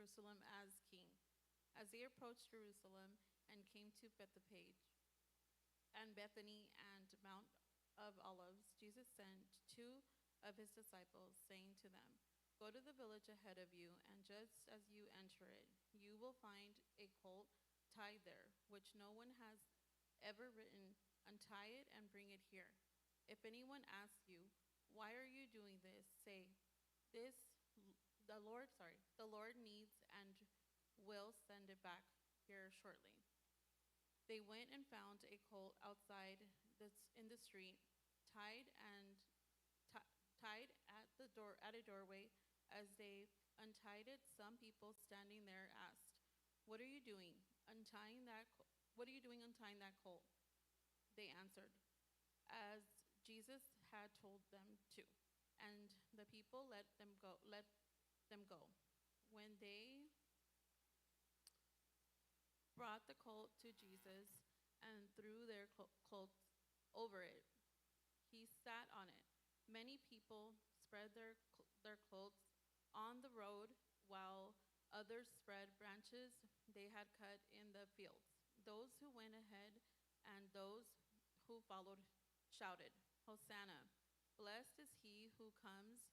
Jerusalem as king. As they approached Jerusalem and came to Bethphage and Bethany and Mount of Olives, Jesus sent two of his disciples, saying to them, "Go to the village ahead of you, and just as you enter it, you will find a colt tied there, which no one has ever ridden. Untie it and bring it here. If anyone asks you, 'Why are you doing this?' say, this the Lord needs and will send it back here shortly." They went and found a colt outside in the street, tied at a doorway. As they untied it, some people standing there asked, "What are you doing untying that colt?" They answered, as Jesus had told them to, and the people let them go. When they brought the colt to Jesus and threw their cloaks over it, he sat on it. Many people spread their cloaks on the road, while others spread branches they had cut in the fields. Those who went ahead and those who followed shouted, "Hosanna! Blessed is he who comes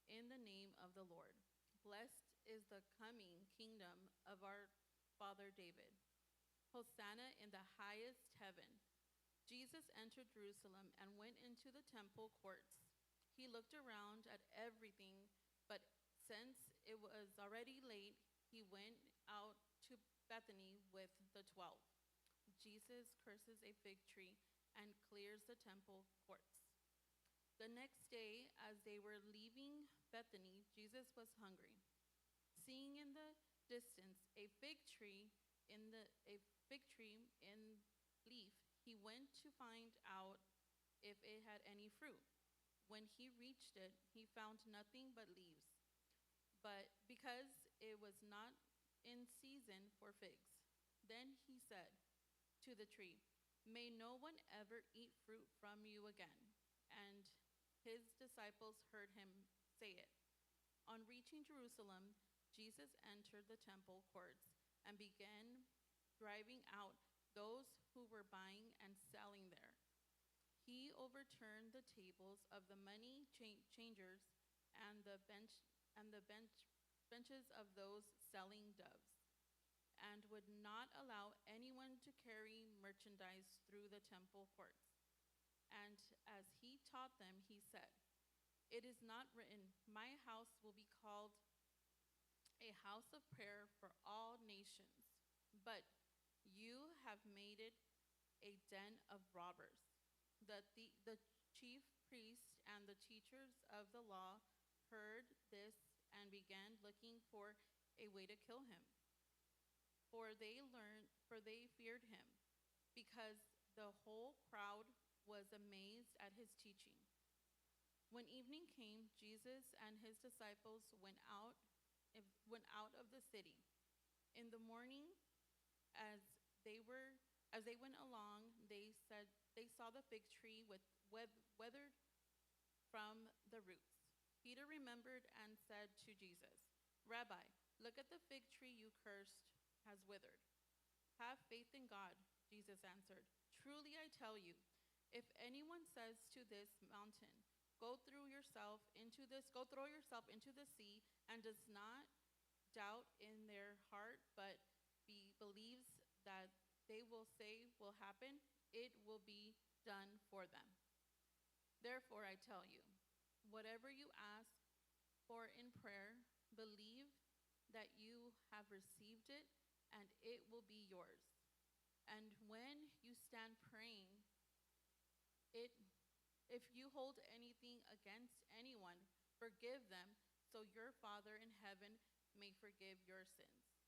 in the name of the Lord. Blessed is the coming kingdom of our father David. Hosanna in the highest heaven." Jesus entered Jerusalem and went into the temple courts. He looked around at everything, but since it was already late, he went out to Bethany with the 12. Jesus curses a fig tree and clears the temple courts. The next day, as they were leaving Bethany, Jesus was hungry. Seeing in the distance a fig tree in leaf, he went to find out if it had any fruit. When he reached it, he found nothing but leaves, but because it was not in season for figs. Then he said to the tree, "May no one ever eat fruit from you again." And his disciples heard him say it. On reaching Jerusalem, Jesus entered the temple courts and began driving out those who were buying and selling there. He overturned the tables of the money changers and the benches of those selling doves, and would not allow anyone to carry merchandise through the temple courts. And as he taught them, he said, "It is not written, 'My house will be called a house of prayer for all nations,' but you have made it a den of robbers." The chief priests and the teachers of the law heard this and began looking for a way to kill him. For they feared him, because the whole crowd was amazed at his teaching. When evening came, Jesus and his disciples went out of the city. In the morning, as they went along, they saw the fig tree withered from the roots. Peter remembered and said to Jesus, "Rabbi, look at the fig tree you cursed has withered." "Have faith in God," Jesus answered. "Truly I tell you, if anyone says to this mountain, 'Go throw yourself into the sea,' and does not doubt in their heart, but believes that they will say will happen, it will be done for them. Therefore I tell you, whatever you ask for in prayer, believe that you have received it, and it will be yours. And when you stand praying, if you hold anything against anyone, forgive them, so your Father in heaven may forgive your sins."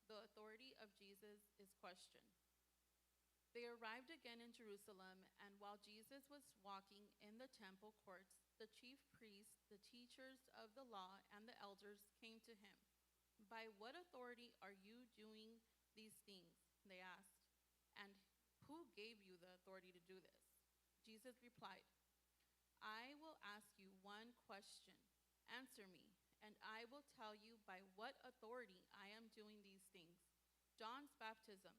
The authority of Jesus is questioned. They arrived again in Jerusalem, and while Jesus was walking in the temple courts, the chief priests, the teachers of the law, and the elders came to him. "By what authority are you doing these things?" they asked. "And who gave you the authority to do this?" Jesus replied, "I will ask you one question. Answer me, and I will tell you by what authority doing these things? John's baptism,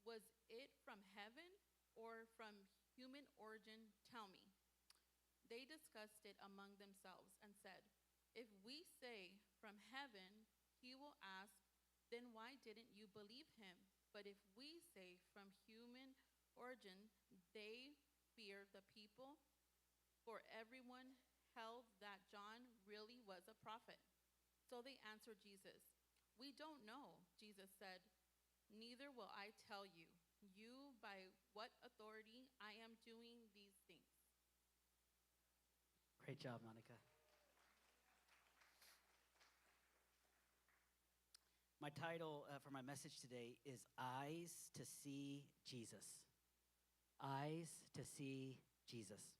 was it from heaven or from human origin? Tell me." They discussed it among themselves and said, "If we say from heaven," he will ask, "then why didn't you believe him? But if we say from human origin," they feared the people, for everyone held that John really was a prophet. So they answered Jesus, "We don't know." Jesus said, "Neither will I tell you by what authority I am doing these things." Great job, Monica. My title for my message today is Eyes to See Jesus. Eyes to See Jesus.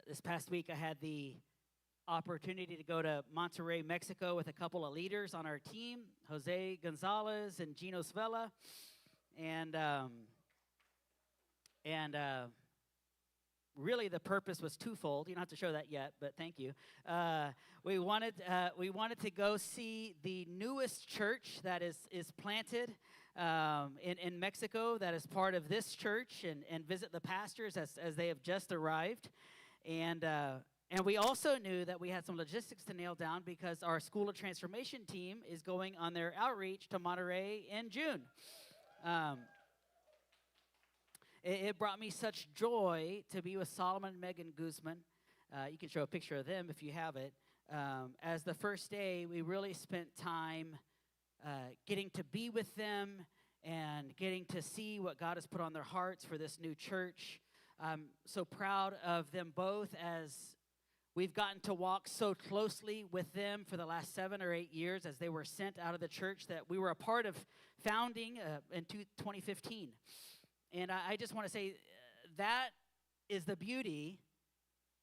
This past week, I had the opportunity to go to Monterrey, Mexico with a couple of leaders on our team, Jose Gonzalez and Gino Svella. And really the purpose was twofold. You don't have to show that yet, but thank you. We wanted to go see the newest church that is planted in Mexico, that is part of this church, and visit the pastors as they have just arrived. And we also knew that we had some logistics to nail down because our School of Transformation team is going on their outreach to Monterrey in June. It brought me such joy to be with Solomon and Megan Guzman. You can show a picture of them if you have it. As the first day, we really spent time getting to be with them and getting to see what God has put on their hearts for this new church. I'm so proud of them both, as we've gotten to walk so closely with them for the last 7 or 8 years as they were sent out of the church that we were a part of founding in 2015. And I just want to say that is the beauty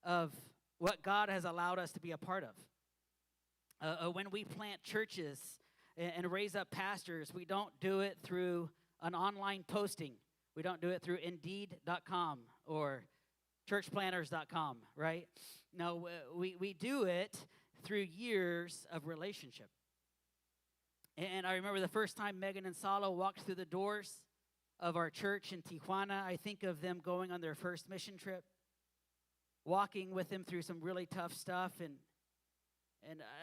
of what God has allowed us to be a part of. When we plant churches and raise up pastors, we don't do it through an online posting. We don't do it through Indeed.com or churchplanners.com, right? No, we do it through years of relationship. And I remember the first time Megan and Salo walked through the doors of our church in Tijuana. I think of them going on their first mission trip, walking with them through some really tough stuff. And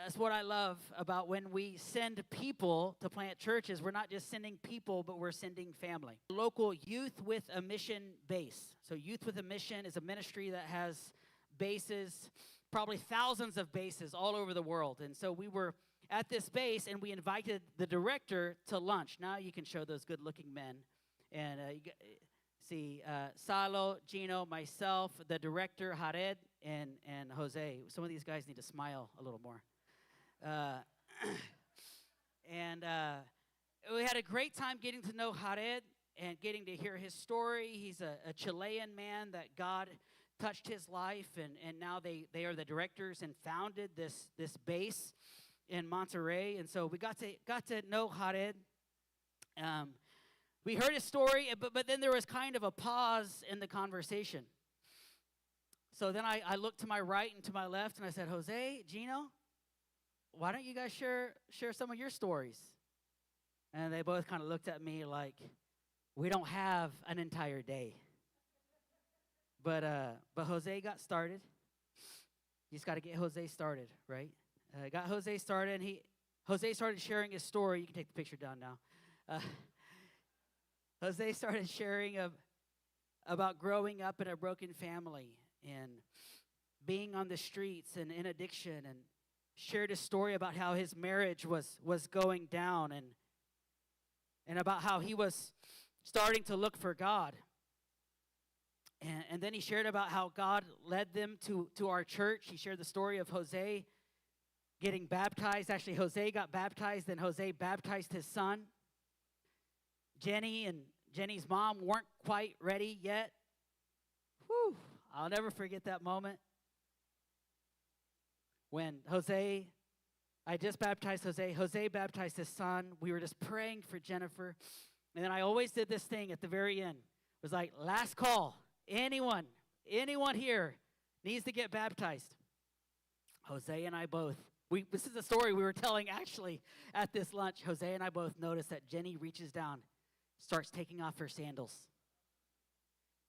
that's what I love about when we send people to plant churches. We're not just sending people, but we're sending family. Local Youth with a Mission base. So Youth with a Mission is a ministry that has bases, probably thousands of bases all over the world. And so we were at this base, and we invited the director to lunch. Now you can show those good-looking men. And you see Salo, Gino, myself, the director, Jared, and Jose. Some of these guys need to smile a little more. We had a great time getting to know Jared and getting to hear his story. He's a Chilean man that God touched his life, and now they are the directors and founded this base in Monterrey. And so we got to know Jared. We heard his story, but then there was kind of a pause in the conversation. So then I looked to my right and to my left, and I said, "Jose, Gino, why don't you guys share some of your stories?" And they both kind of looked at me like, "We don't have an entire day." But Jose got started. You just got to get Jose started, right? Got Jose started, and Jose started sharing his story. You can take the picture down now. Jose started sharing about growing up in a broken family and being on the streets and in addiction, and shared a story about how his marriage was going down, and about how he was starting to look for God. And then he shared about how God led them to our church. He shared the story of Jose getting baptized. Actually, Jose got baptized, then Jose baptized his son. Jenny and Jenny's mom weren't quite ready yet. Whew, I'll never forget that moment when I just baptized Jose baptized his son. We were just praying for Jennifer. And then I always did this thing at the very end. It was like, last call. Anyone here needs to get baptized. Jose and I both. This is a story we were telling actually at this lunch. Jose and I both noticed that Jenny reaches down, starts taking off her sandals.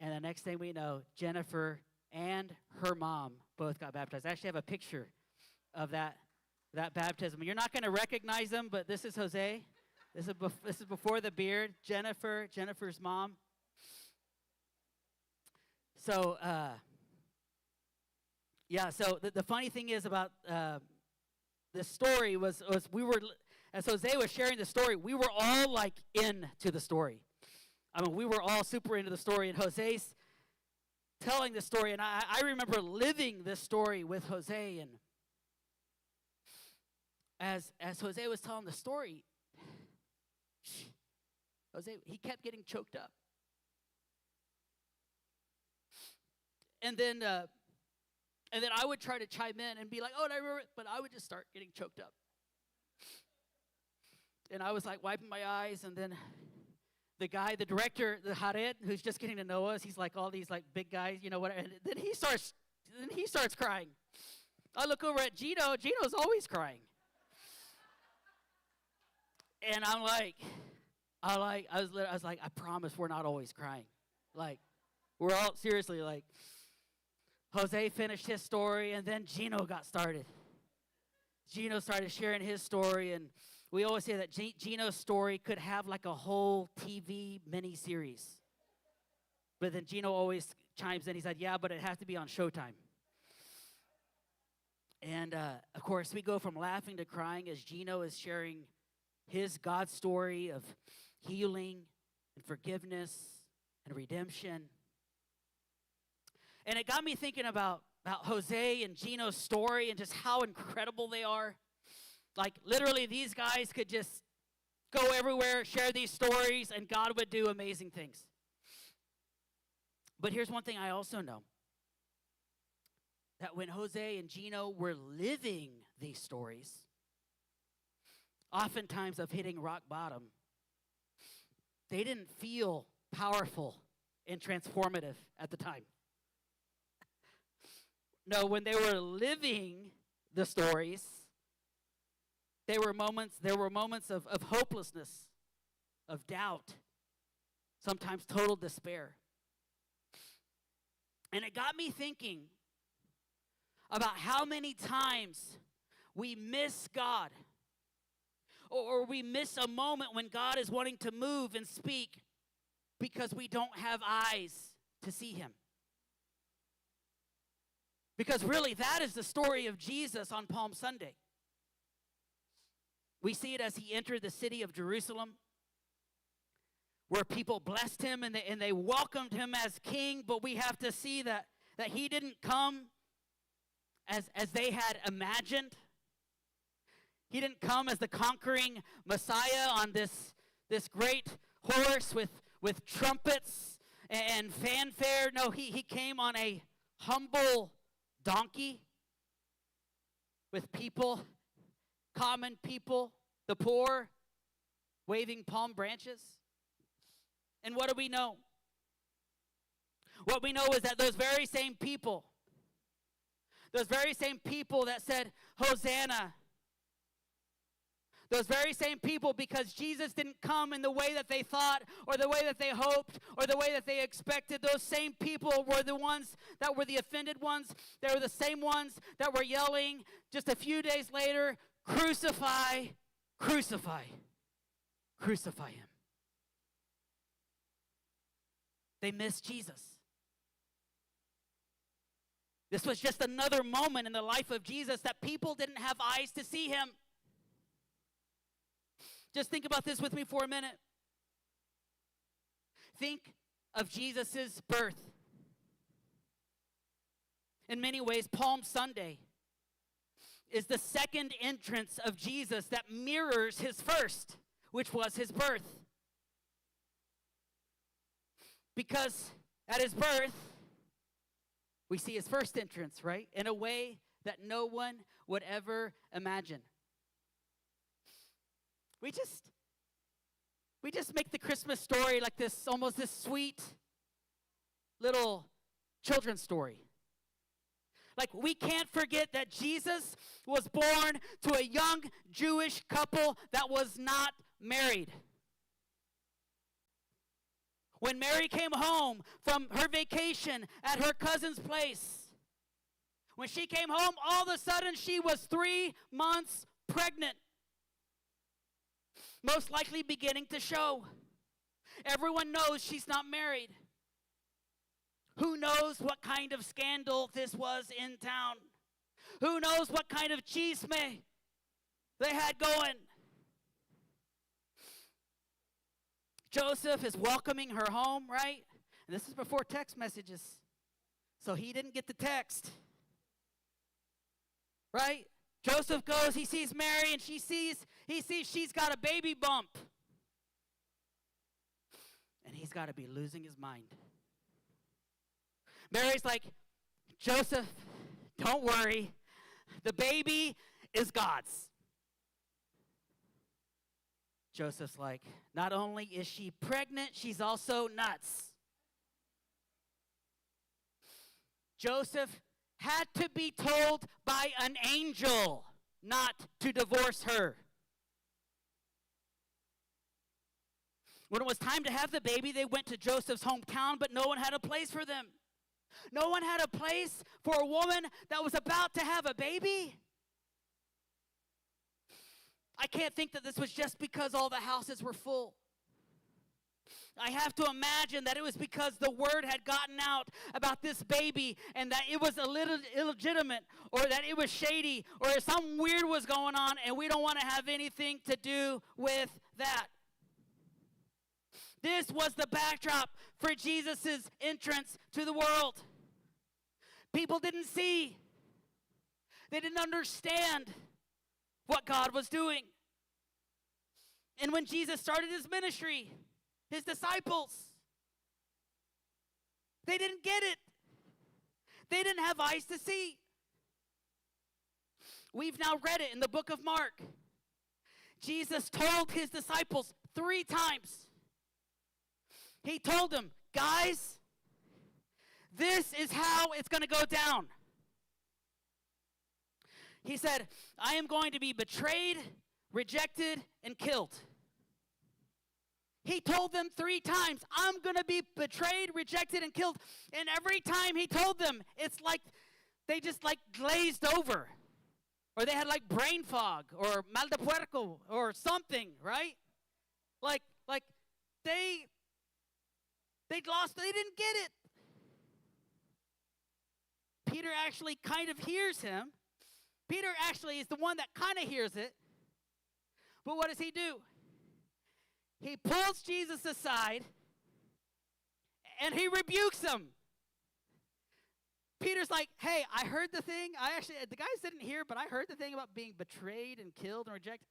And the next thing we know, Jennifer and her mom both got baptized. I actually have a picture of that baptism. You're not going to recognize them, but this is Jose. This is before the beard. Jennifer's mom. So, so the funny thing is about this story was we were, as Jose was sharing the story, we were all like into the story. I mean, we were all super into the story, and Jose's telling the story, and I remember living this story with Jose, and as Jose was telling the story, he kept getting choked up. And then I would try to chime in and be like, oh, I remember it, but I would just start getting choked up. And I was like wiping my eyes, and then the director, the Jared, who's just getting to know us, he's like all these like big guys, you know what? And then he starts crying. I look over at Gino. Gino's always crying. And I was like, I promise we're not always crying. Like, we're all seriously like. Jose finished his story, and then Gino got started. Gino started sharing his story, and we always say that Gino's story could have like a whole TV miniseries. But then Gino always chimes in. He said, yeah, but it has to be on Showtime. And, of course, we go from laughing to crying as Gino is sharing his God story of healing and forgiveness and redemption. And it got me thinking about Jose and Gino's story and just how incredible they are. Like, literally, these guys could just go everywhere, share these stories, and God would do amazing things. But here's one thing I also know. That when Jose and Gino were living these stories, oftentimes of hitting rock bottom, they didn't feel powerful and transformative at the time. No, when they were living the stories, there were moments of hopelessness, of doubt, sometimes total despair. And it got me thinking about how many times we miss God, or we miss a moment when God is wanting to move and speak because we don't have eyes to see him. Because really, that is the story of Jesus on Palm Sunday. We see it as he entered the city of Jerusalem, where people blessed him and they welcomed him as king, but we have to see that he didn't come as they had imagined. He didn't come as the conquering Messiah on this great horse with trumpets and fanfare. No, he came on a humble donkey with people, common people, the poor, waving palm branches. And what do we know? What we know is that those very same people that said, Hosanna, those very same people, because Jesus didn't come in the way that they thought or the way that they hoped or the way that they expected, those same people were the ones that were the offended ones. They were the same ones that were yelling just a few days later, crucify, crucify, crucify him. They missed Jesus. This was just another moment in the life of Jesus that people didn't have eyes to see him. Just think about this with me for a minute. Think of Jesus' birth. In many ways, Palm Sunday is the second entrance of Jesus that mirrors his first, which was his birth. Because at his birth, we see his first entrance, right? In a way that no one would ever imagine. We just make the Christmas story like this, almost this sweet little children's story. Like, we can't forget that Jesus was born to a young Jewish couple that was not married. When Mary came home from her vacation at her cousin's place, when she came home, all of a sudden she was 3 months pregnant. Most likely beginning to show. Everyone knows she's not married. Who knows what kind of scandal this was in town? Who knows what kind of chisme they had going? Joseph is welcoming her home, right? And this is before text messages. So he didn't get the text. Right? Joseph goes, he sees Mary, and he sees she's got a baby bump. And he's got to be losing his mind. Mary's like, Joseph, don't worry. The baby is God's. Joseph's like, not only is she pregnant, she's also nuts. Joseph had to be told by an angel not to divorce her. When it was time to have the baby, they went to Joseph's hometown, but no one had a place for them. No one had a place for a woman that was about to have a baby. I can't think that this was just because all the houses were full. I have to imagine that it was because the word had gotten out about this baby and that it was a little illegitimate or that it was shady or some weird was going on, and we don't want to have anything to do with that. This was the backdrop for Jesus' entrance to the world. People didn't see. They didn't understand what God was doing. And when Jesus started his ministry, his disciples, they didn't get it. They didn't have eyes to see. We've now read it in the book of Mark. Jesus told his disciples 3 times. He told them, guys, this is how it's going to go down. He said, I am going to be betrayed, rejected, and killed. He told them 3 times, I'm going to be betrayed, rejected, and killed. And every time he told them, it's like they just like glazed over. Or they had like brain fog or mal de puerco or something, right? Like they lost, they didn't get it. Peter actually kind of hears him. Peter actually is the one that kind of hears it. But what does he do? He pulls Jesus aside and he rebukes him. Peter's like, hey, I heard the thing. The guys didn't hear, but I heard the thing about being betrayed and killed and rejected.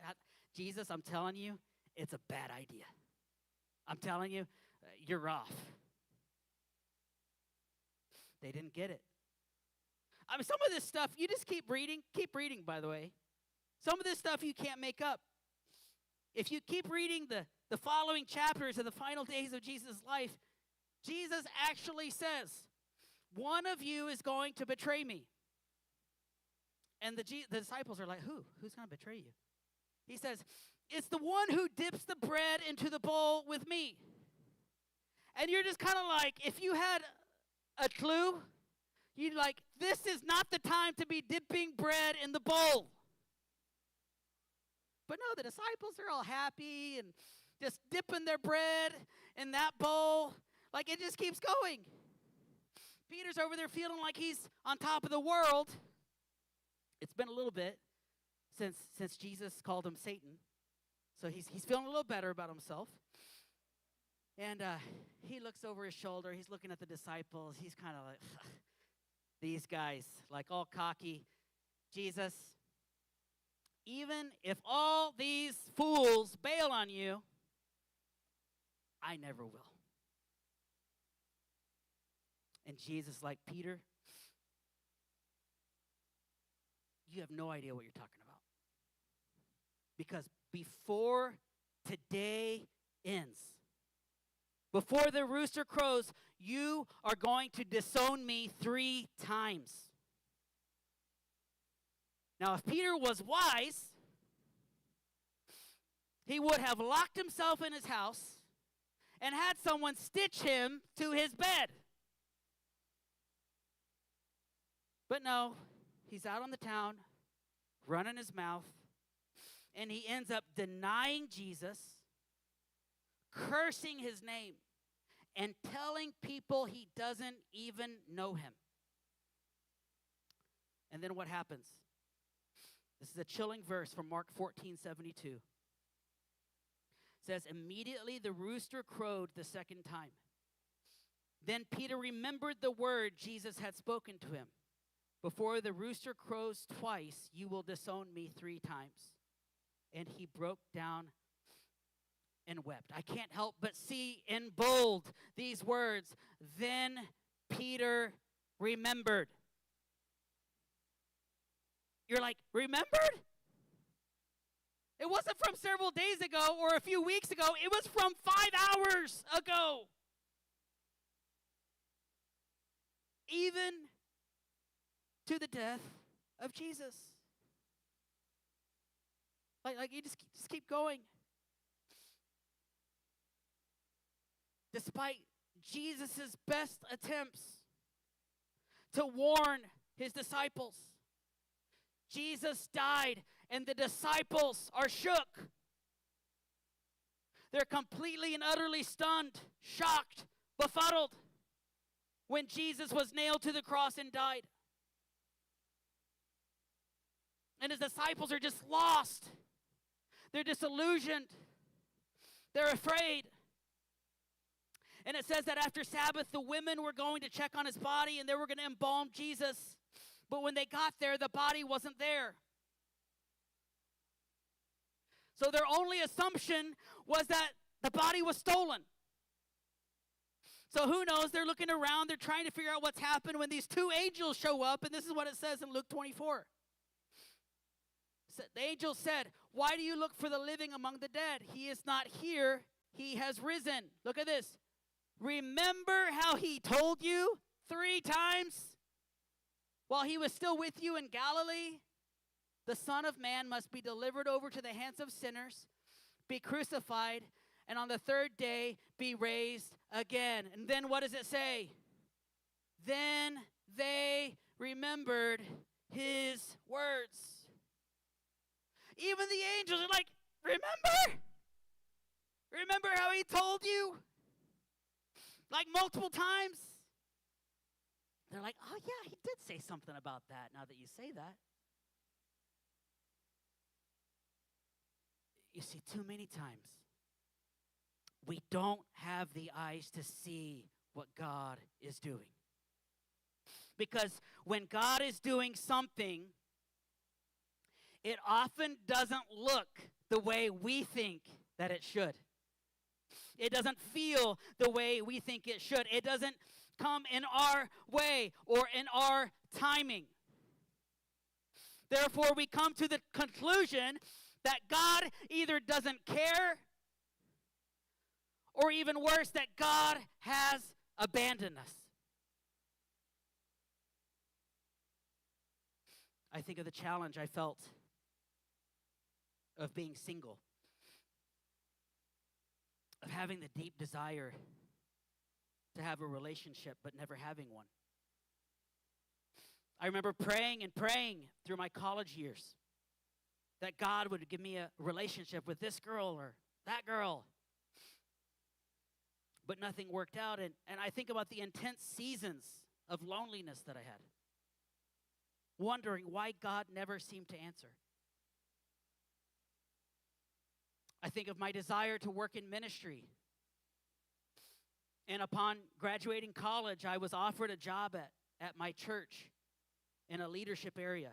Jesus, I'm telling you, it's a bad idea. I'm telling you, you're off. They didn't get it. I mean, some of this stuff, you just keep reading, by the way. Some of this stuff you can't make up. If you keep reading the following chapters of the final days of Jesus' life, Jesus actually says, one of you is going to betray me. And the disciples are like, who? Who's going to betray you? He says, it's the one who dips the bread into the bowl with me. And you're just kind of like, if you had a clue, you'd like, this is not the time to be dipping bread in the bowl. But no, the disciples are all happy and just dipping their bread in that bowl. Like, it just keeps going. Peter's over there feeling like he's on top of the world. It's been a little bit since Jesus called him Satan. So he's feeling a little better about himself. And he looks over his shoulder. He's looking at the disciples. He's kind of like, these guys, like all cocky. Jesus, even if all these fools bail on you, I never will. And Jesus, like, Peter, you have no idea what you're talking about. Because before today ends, before the rooster crows, you are going to disown me 3 times. Now, if Peter was wise, he would have locked himself in his house and had someone stitch him to his bed. But no, he's out on the town, running his mouth, and he ends up denying Jesus, cursing his name, and telling people he doesn't even know him. And then what happens? This is a chilling verse from Mark 14:72. It says, immediately the rooster crowed the second time. Then Peter remembered the word Jesus had spoken to him. Before the rooster crows twice, you will disown me 3 times. And he broke down and wept. I can't help but see in bold these words, then Peter remembered. You're like, remembered? It wasn't from several days ago or a few weeks ago. It was from 5 hours ago. Even to the death of Jesus. Like you just keep going. Despite Jesus' best attempts to warn his disciples, Jesus died and the disciples are shook. They're completely and utterly stunned, shocked, befuddled when Jesus was nailed to the cross and died. And his disciples are just lost. They're disillusioned. They're afraid. And it says that after Sabbath, the women were going to check on his body and they were going to embalm Jesus. But when they got there, the body wasn't there. So their only assumption was that the body was stolen. So who knows? They're looking around. They're trying to figure out what's happened when these 2 angels show up. And this is what it says in Luke 24. The angel said, why do you look for the living among the dead? He is not here. He has risen. Look at this. Remember how he told you 3 times while he was still with you in Galilee? The Son of Man must be delivered over to the hands of sinners, be crucified, and on the 3rd day be raised again. And then what does it say? Then they remembered his words. Even the angels are like, remember? Remember how he told you? Like multiple times? They're like, oh yeah, he did say something about that now that you say that. You see, too many times, we don't have the eyes to see what God is doing. Because when God is doing something, it often doesn't look the way we think that it should. It doesn't feel the way we think it should. It doesn't come in our way or in our timing. Therefore, we come to the conclusion that God either doesn't care or even worse, that God has abandoned us. I think of the challenge I felt of being single, of having the deep desire to have a relationship but never having one. I remember praying and praying through my college years that God would give me a relationship with this girl or that girl. But nothing worked out. And I think about the intense seasons of loneliness that I had, wondering why God never seemed to answer. I think of my desire to work in ministry. And upon graduating college, I was offered a job at my church in a leadership area,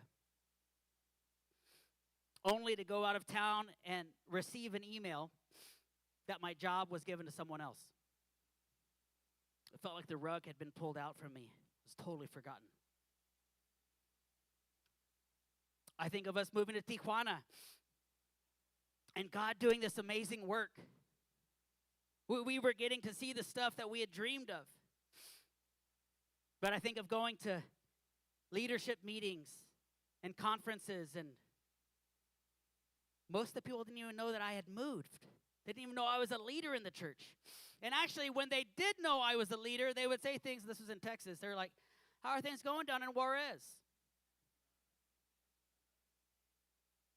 only to go out of town and receive an email that my job was given to someone else. It felt like the rug had been pulled out from me. It was totally forgotten. I think of us moving to Tijuana and God doing this amazing work. We were getting to see the stuff that we had dreamed of. But I think of going to leadership meetings and conferences, and most of the people didn't even know that I had moved. They didn't even know I was a leader in the church. And actually, when they did know I was a leader, they would say things. This was in Texas. They're like, "How are things going down in Juarez?"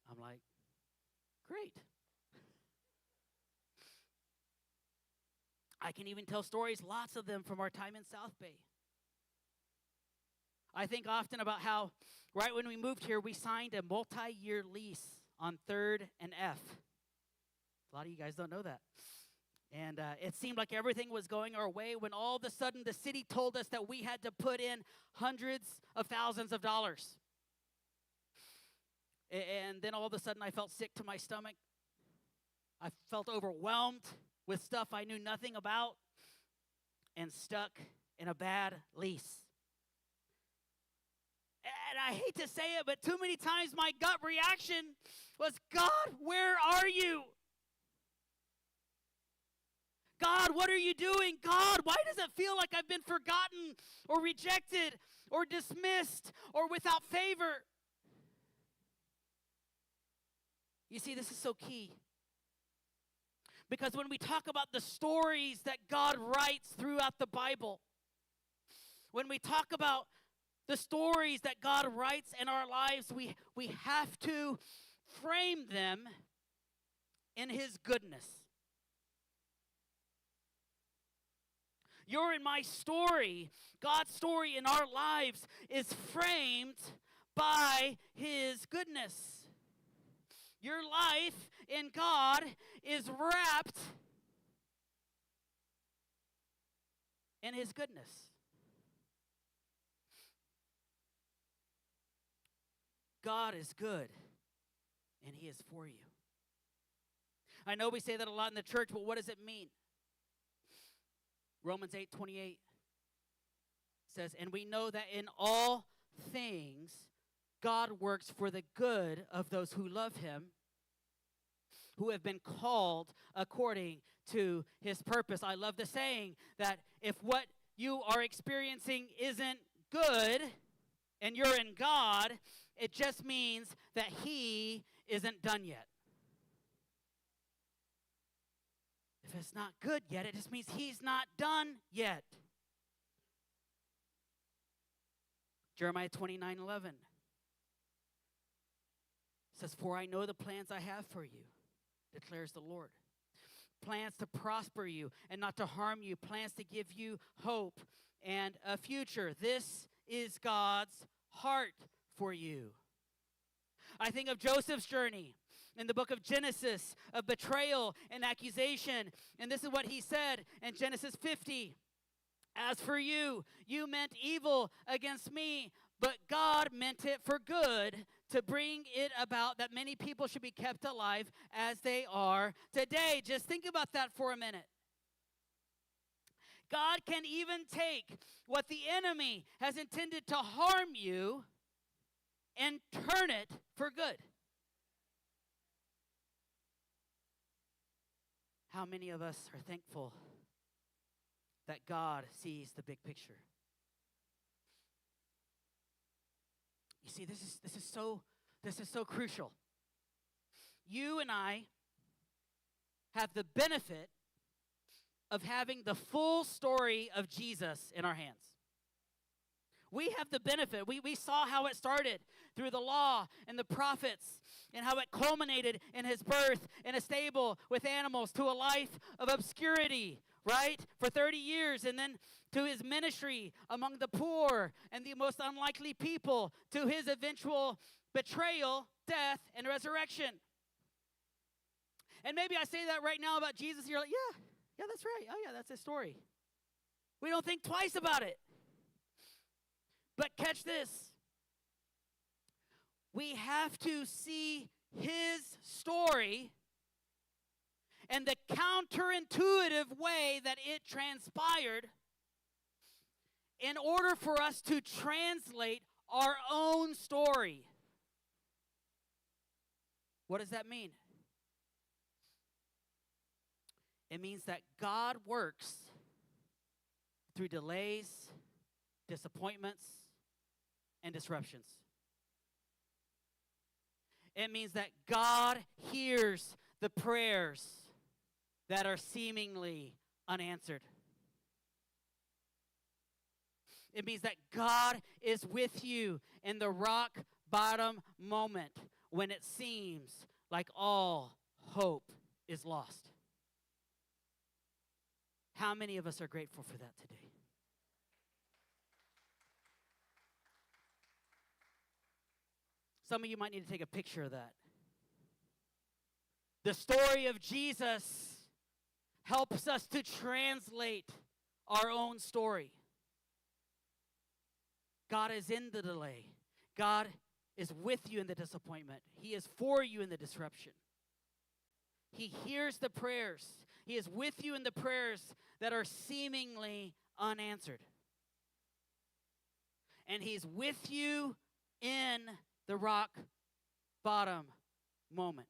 I'm like, "Great." I can even tell stories, lots of them, from our time in South Bay. I think often about how right when we moved here, we signed a multi-year lease on 3rd and F. A lot of you guys don't know that. And it seemed like everything was going our way when all of a sudden the city told us that we had to put in hundreds of thousands of dollars. And then all of a sudden I felt sick to my stomach. I felt overwhelmed with stuff I knew nothing about and stuck in a bad lease. And I hate to say it, but too many times my gut reaction was, "God, where are you? God, what are you doing? God, why does it feel like I've been forgotten or rejected or dismissed or without favor?" You see, this is so key. Because when we talk about the stories that God writes throughout the Bible, when we talk about the stories that God writes in our lives, we have to frame them in His goodness. Your and my story, God's story in our lives, is framed by His goodness. Your life in God is wrapped in His goodness. God is good, and He is for you. I know we say that a lot in the church, but what does it mean? Romans 8:28 says, "And we know that in all things God works for the good of those who love Him, who have been called according to His purpose." I love the saying that if what you are experiencing isn't good and you're in God, it just means that He isn't done yet. If it's not good yet, it just means He's not done yet. Jeremiah 29:11 says, "For I know the plans I have for you, declares the Lord. Plans to prosper you and not to harm you. Plans to give you hope and a future." This is God's heart for you. I think of Joseph's journey in the book of Genesis, of betrayal and accusation. And this is what he said in Genesis 50. "As for you, you meant evil against me, but God meant it for good, to bring it about that many people should be kept alive as they are today." Just think about that for a minute. God can even take what the enemy has intended to harm you and turn it for good. How many of us are thankful that God sees the big picture? You see, this is so crucial. You and I have the benefit of having the full story of Jesus in our hands. We have the benefit. We saw how it started through the law and the prophets, and how it culminated in His birth in a stable with animals to a life of obscurity, right? For 30 years, and then to His ministry among the poor and the most unlikely people, to His eventual betrayal, death, and resurrection. And maybe I say that right now about Jesus, and you're like, yeah, that's right. Oh, yeah, that's His story. We don't think twice about it. But catch this. We have to see His story and the counterintuitive way that it transpired in order for us to translate our own story. What does that mean? It means that God works through delays, disappointments, and disruptions. It means that God hears the prayers that are seemingly unanswered. It means that God is with you in the rock bottom moment when it seems like all hope is lost. How many of us are grateful for that today? Some of you might need to take a picture of that. The story of Jesus helps us to translate our own story. God is in the delay. God is with you in the disappointment. He is for you in the disruption. He hears the prayers. He is with you in the prayers that are seemingly unanswered. And He's with you in the rock bottom moment.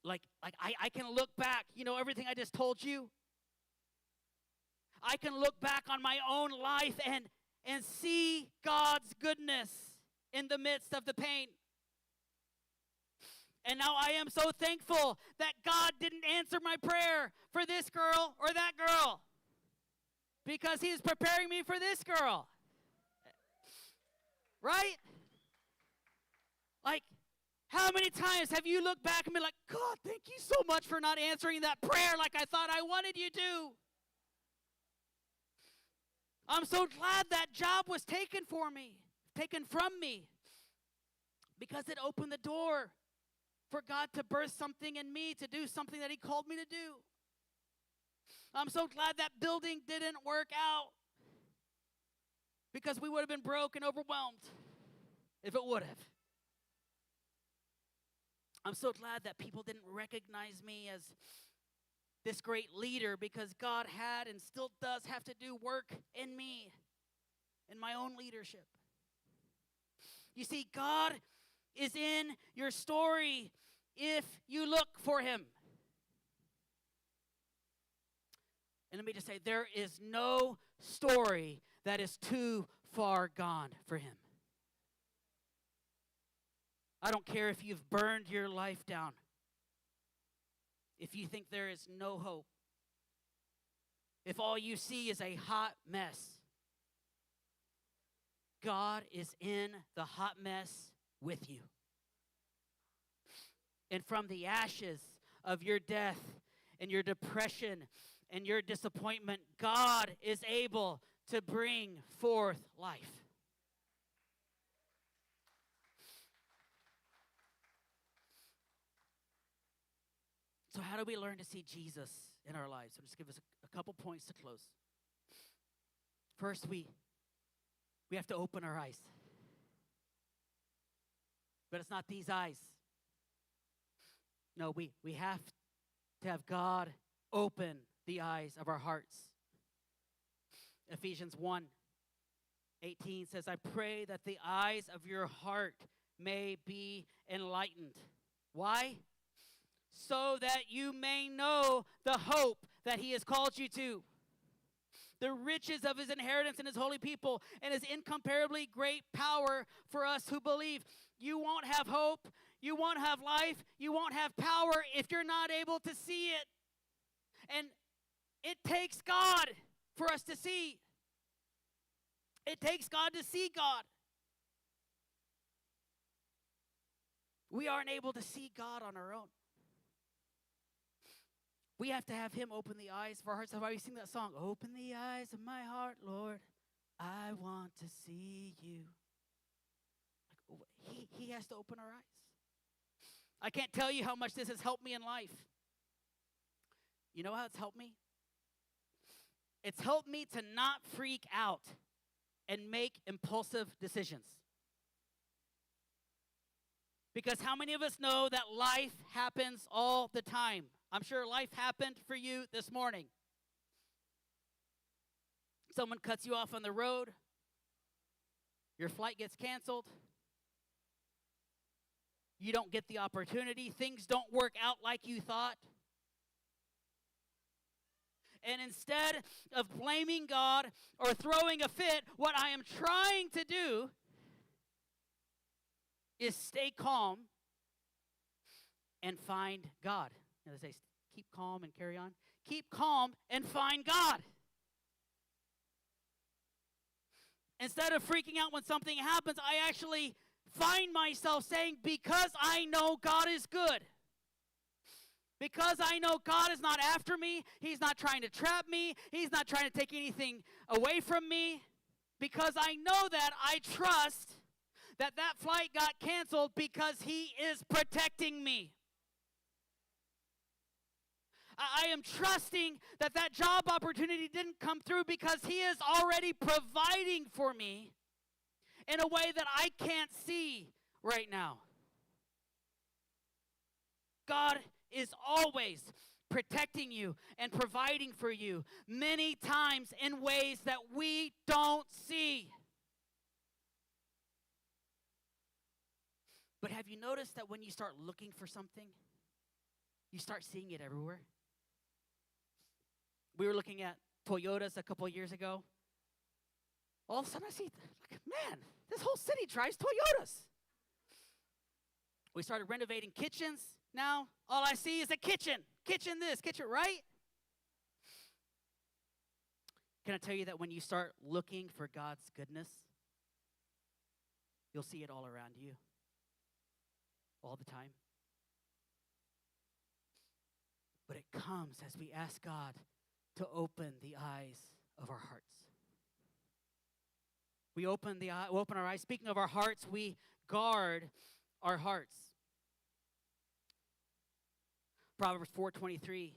Like I can look back, everything I just told you. I can look back on my own life and see God's goodness in the midst of the pain. And now I am so thankful that God didn't answer my prayer for this girl or that girl, because He is preparing me for this girl. Right? Like, how many times have you looked back and been like, God, thank you so much for not answering that prayer like I thought I wanted you to. I'm so glad that job was taken from me, because it opened the door for God to birth something in me, to do something that He called me to do. I'm so glad that building didn't work out, because we would have been broke and overwhelmed if it would have. I'm so glad that people didn't recognize me as this great leader, because God had and still does have to do work in me, in my own leadership. You see, God is in your story if you look for Him. And let me just say, there is no story that is too far gone for Him. I don't care if you've burned your life down. If you think there is no hope, if all you see is a hot mess, God is in the hot mess with you. And from the ashes of your death and your depression and your disappointment, God is able to bring forth life. So how do we learn to see Jesus in our lives? I'll just give us a couple points to close. First, we have to open our eyes. But it's not these eyes. No, we have to have God open the eyes of our hearts. Ephesians 1:18 says, I pray that the eyes of your heart may be enlightened. Why? So that you may know the hope that He has called you to, the riches of His inheritance in His holy people, and His incomparably great power for us who believe. You won't have hope, you won't have life, you won't have power if you're not able to see it. And it takes God for us to see. It takes God to see God. We aren't able to see God on our own. We have to have Him open the eyes of our hearts. That's why we sing that song, open the eyes of my heart, Lord. I want to see you. He has to open our eyes. I can't tell you how much this has helped me in life. You know how it's helped me? It's helped me to not freak out and make impulsive decisions. Because how many of us know that life happens all the time? I'm sure life happened for you this morning. Someone cuts you off on the road. Your flight gets canceled. You don't get the opportunity. Things don't work out like you thought. And instead of blaming God or throwing a fit, what I am trying to do is stay calm and find God. You know, they say, keep calm and carry on. Keep calm and find God. Instead of freaking out when something happens, I actually find myself saying, because I know God is good. Because I know God is not after me. He's not trying to trap me. He's not trying to take anything away from me. Because I know that, I trust that that flight got canceled because He is protecting me. I am trusting that that job opportunity didn't come through because He is already providing for me in a way that I can't see right now. God is always protecting you and providing for you many times in ways that we don't see. But have you noticed that when you start looking for something, you start seeing it everywhere? We were looking at Toyotas a couple of years ago. All of a sudden I see, like, man, this whole city drives Toyotas. We started renovating kitchens. Now all I see is a kitchen. Kitchen this, kitchen right. Can I tell you that when you start looking for God's goodness, you'll see it all around you, all the time. But it comes as we ask God to open the eyes of our hearts. We open our eyes. Speaking of our hearts, we guard our hearts. Proverbs 4:23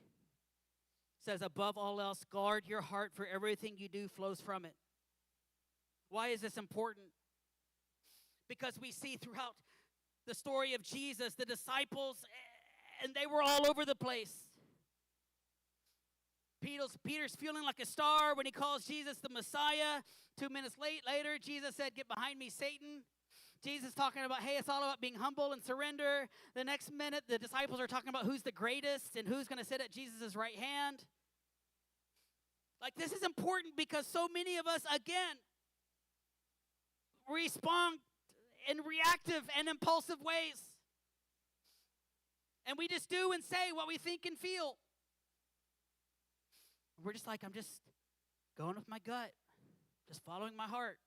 says, above all else, guard your heart, for everything you do flows from it. Why is this important? Because we see throughout the story of Jesus, the disciples, and they were all over the place. Peter's feeling like a star when he calls Jesus the Messiah. 2 minutes later, Jesus said, get behind me, Satan. Jesus talking about, hey, it's all about being humble and surrender. The next minute, the disciples are talking about who's the greatest and who's going to sit at Jesus' right hand. Like, this is important because so many of us, again, respond in reactive and impulsive ways. And we just do and say what we think and feel. We're just like, I'm just going with my gut, just following my heart.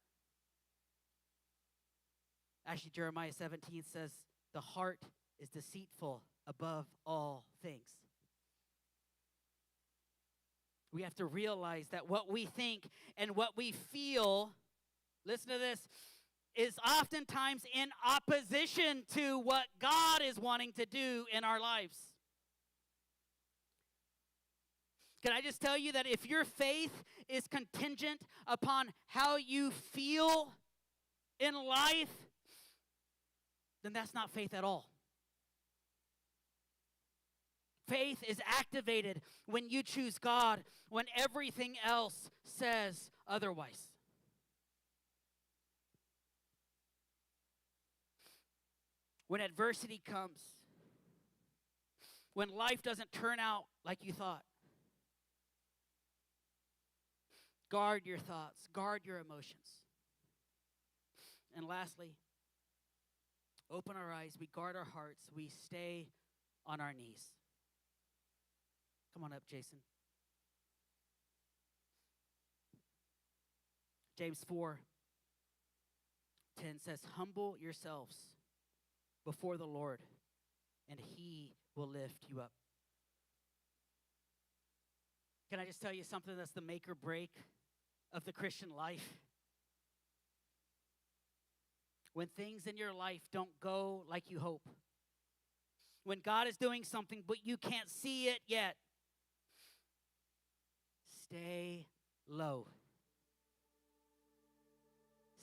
Actually, Jeremiah 17 says, the heart is deceitful above all things. We have to realize that what we think and what we feel, listen to this, is oftentimes in opposition to what God is wanting to do in our lives. Can I just tell you that if your faith is contingent upon how you feel in life, then that's not faith at all. Faith is activated when you choose God, when everything else says otherwise. When adversity comes, when life doesn't turn out like you thought, guard your thoughts, guard your emotions. And lastly, open our eyes, we guard our hearts, we stay on our knees. Come on up, Jason. James 4:10 says, humble yourselves before the Lord, and He will lift you up. Can I just tell you something that's the make or break of the Christian life? When things in your life don't go like you hope, when God is doing something but you can't see it yet, stay low.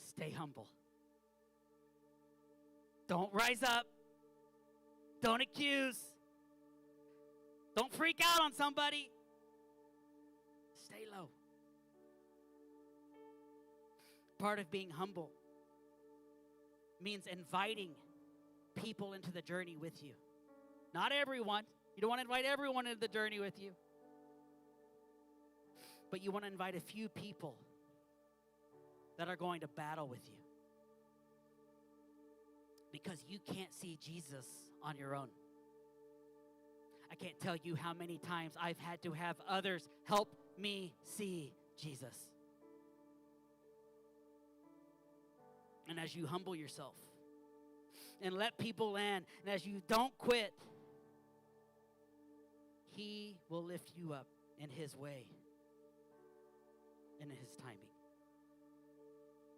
Stay humble. Don't rise up. Don't accuse. Don't freak out on somebody. Stay low. Part of being humble means inviting people into the journey with you. Not everyone. You don't want to invite everyone into the journey with you. But you want to invite a few people that are going to battle with you. because you can't see Jesus on your own. I can't tell you how many times I've had to have others help me see Jesus. And as you humble yourself and let people in, and as you don't quit, He will lift you up in His way and in His timing.